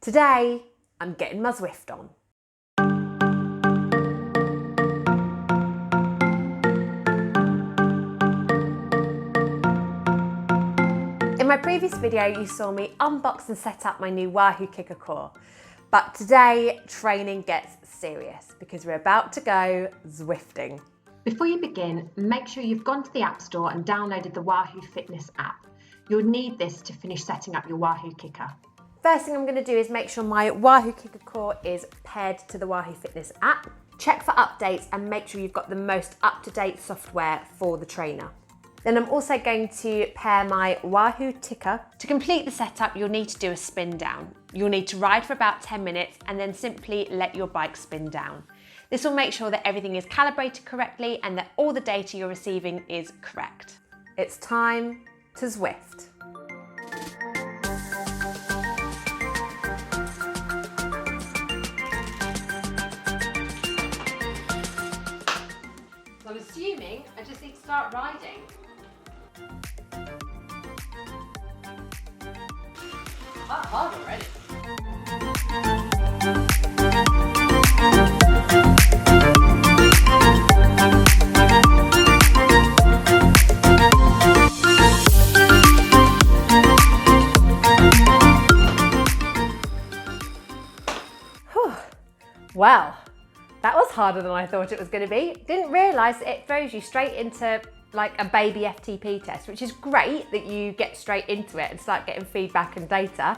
Today, I'm getting my Zwift on. In my previous video, you saw me unbox and set up my new Wahoo Kickr Core. But today, training gets serious because we're about to go Zwifting. Before you begin, make sure you've gone to the App Store and downloaded the Wahoo Fitness app. You'll need this to finish setting up your Wahoo Kickr. First thing I'm going to do is make sure my Wahoo Kickr Core is paired to the Wahoo Fitness app. Check for updates and make sure you've got the most up-to-date software for the trainer. Then I'm also going to pair my Wahoo Kickr. To complete the setup, you'll need to do a spin down. You'll need to ride for about 10 minutes and then simply let your bike spin down. This will make sure that everything is calibrated correctly and that all the data you're receiving is correct. It's time to Zwift. So I'm assuming I just need to start riding. Quite hard already. Whew. Well, that was harder than I thought it was going to be. Didn't realise it throws you straight into like a baby FTP test, which is great that you get straight into it and start getting feedback and data.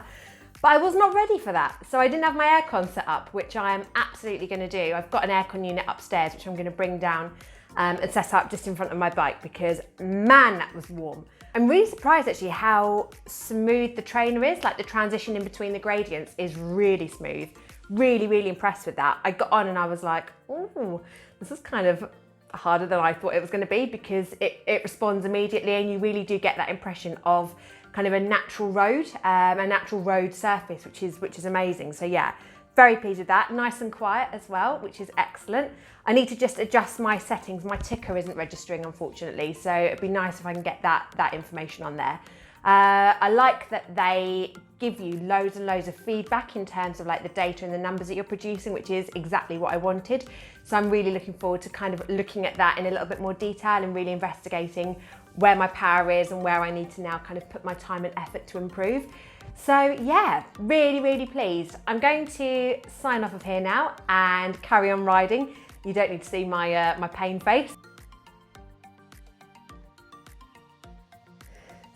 But I was not ready for that. So I didn't have my aircon set up, which I am absolutely going to do. I've got an aircon unit upstairs, which I'm going to bring down and set up just in front of my bike because man, that was warm. I'm really surprised actually how smooth the trainer is. Like the transition in between the gradients is really smooth. Really, really impressed with that. I got on and I was like, oh, this is kind of harder than I thought it was going to be because it responds immediately and you really do get that impression of kind of a natural road surface, which is amazing. So yeah, very pleased with that. Nice and quiet as well, which is excellent. I need to just adjust my settings. My ticker isn't registering, unfortunately, so it'd be nice if I can get that information on there. I like that they give you loads and loads of feedback in terms of like the data and the numbers that you're producing, which is exactly what I wanted. So I'm really looking forward to kind of looking at that in a little bit more detail and really investigating where my power is and where I need to now kind of put my time and effort to improve. So yeah, really, really pleased. I'm going to sign off of here now and carry on riding. You don't need to see my, my pain face.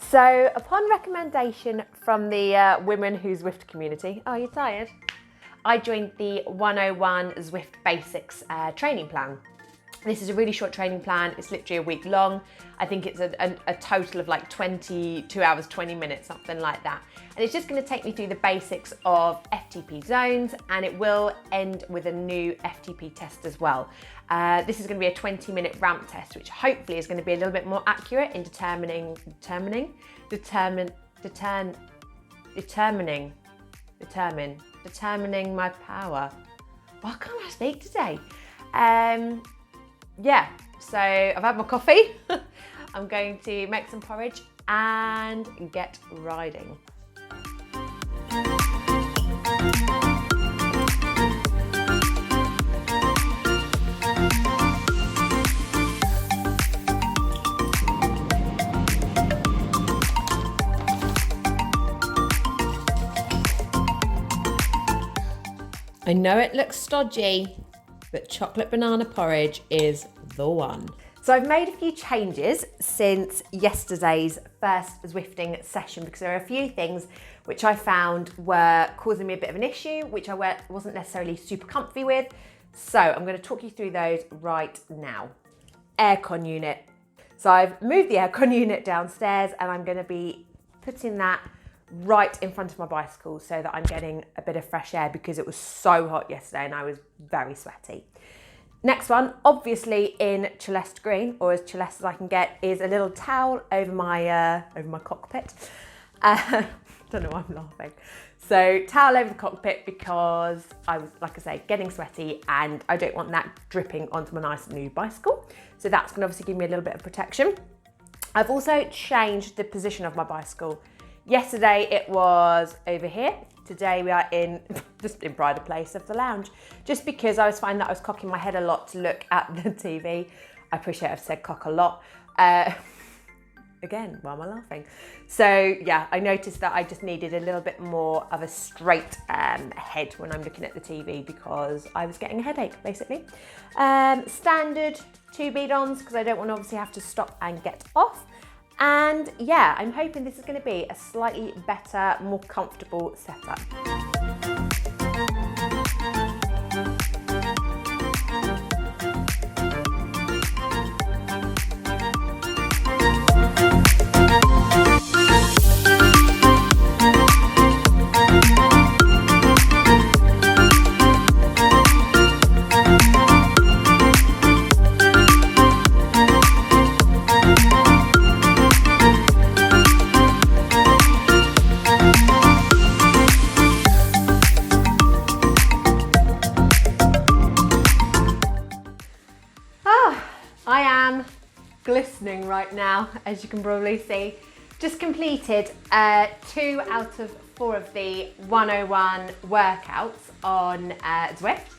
So upon recommendation from the Women Who Zwift community, oh, you're tired? I joined the 101 Zwift Basics training plan. This is a really short training plan. It's literally a week long. I think it's a total of like 22 hours, 20 minutes, something like that. And it's just going to take me through the basics of FTP zones and it will end with a new FTP test as well. This is going to be a 20-minute ramp test, which hopefully is going to be a little bit more accurate in determining my power. Why can't I speak today? Yeah, so I've had my coffee. I'm going to make some porridge and get riding. I know it looks stodgy, but chocolate banana porridge is the one. So I've made a few changes since yesterday's first Zwifting session because there are a few things which I found were causing me a bit of an issue, which I wasn't necessarily super comfy with. So I'm going to talk you through those right now. Aircon unit. So I've moved the aircon unit downstairs and I'm going to be putting that right in front of my bicycle so that I'm getting a bit of fresh air because it was so hot yesterday and I was very sweaty. Next one, obviously in Celeste green, or as Celeste as I can get, is a little towel over my cockpit. Don't know why I'm laughing. So towel over the cockpit because I was, like I say, getting sweaty and I don't want that dripping onto my nice new bicycle. So that's going to obviously give me a little bit of protection. I've also changed the position of my bicycle. Yesterday it was over here Today we are just in pride of place of the lounge, just because I was finding that I was cocking my head a lot to look at the TV. I appreciate I've said cock a lot. Again, why am I laughing? So yeah, I noticed that I just needed a little bit more of a straight head when I'm looking at the TV because I was getting a headache, basically. Standard 2 bead-ons because I don't want to obviously have to stop and get off. And yeah, I'm hoping this is going to be a slightly better, more comfortable setup. I am glistening right now, as you can probably see. Just completed 2 out of 4 of the 101 workouts on Zwift.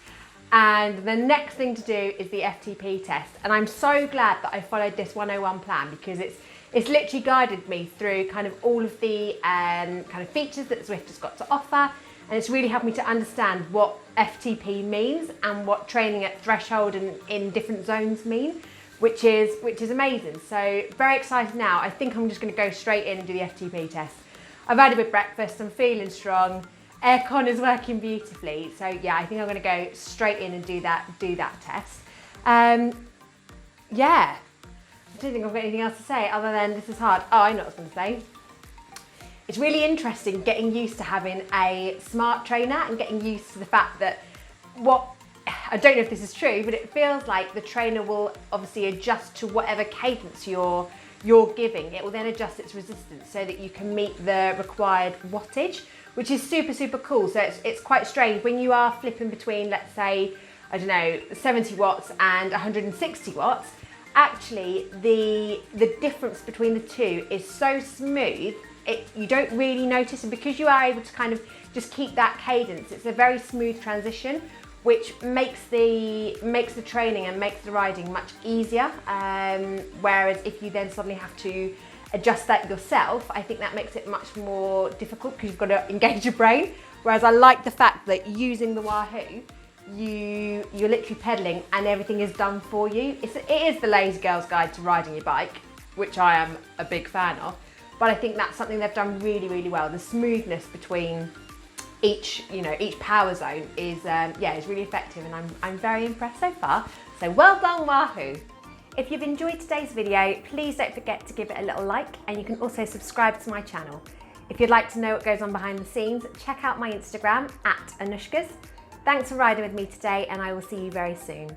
And the next thing to do is the FTP test. And I'm so glad that I followed this 101 plan because it's literally guided me through kind of all of the kind of features that Zwift has got to offer. And it's really helped me to understand what FTP means and what training at threshold and in different zones mean, which is amazing. So very excited now. I think I'm just going to go straight in and do the FTP test. I've had a bit of breakfast, I'm feeling strong. Aircon is working beautifully. So yeah, I think I'm going to go straight in and do that test. Yeah, I don't think I've got anything else to say other than this is hard. Oh, I know what I was going to say. It's really interesting getting used to having a smart trainer and getting used to the fact that I don't know if this is true, but it feels like the trainer will obviously adjust to whatever cadence you're giving. It will then adjust its resistance so that you can meet the required wattage, which is super, super cool. So it's quite strange when you are flipping between, let's say, I don't know, 70 watts and 160 watts. Actually, the difference between the two is so smooth, you don't really notice. And because you are able to kind of just keep that cadence, it's a very smooth transition, which makes the training and makes the riding much easier. Whereas if you then suddenly have to adjust that yourself, I think that makes it much more difficult because you've got to engage your brain. Whereas I like the fact that using the Wahoo, you're literally pedaling and everything is done for you. It is the lazy girl's guide to riding your bike, which I am a big fan of. But I think that's something they've done really, really well. The smoothness between each power zone is really effective, and I'm very impressed so far. So well done, Wahoo. If you've enjoyed today's video, please don't forget to give it a little like, and you can also subscribe to my channel. If you'd like to know what goes on behind the scenes, check out my Instagram @Anushkas. Thanks for riding with me today, and I will see you very soon.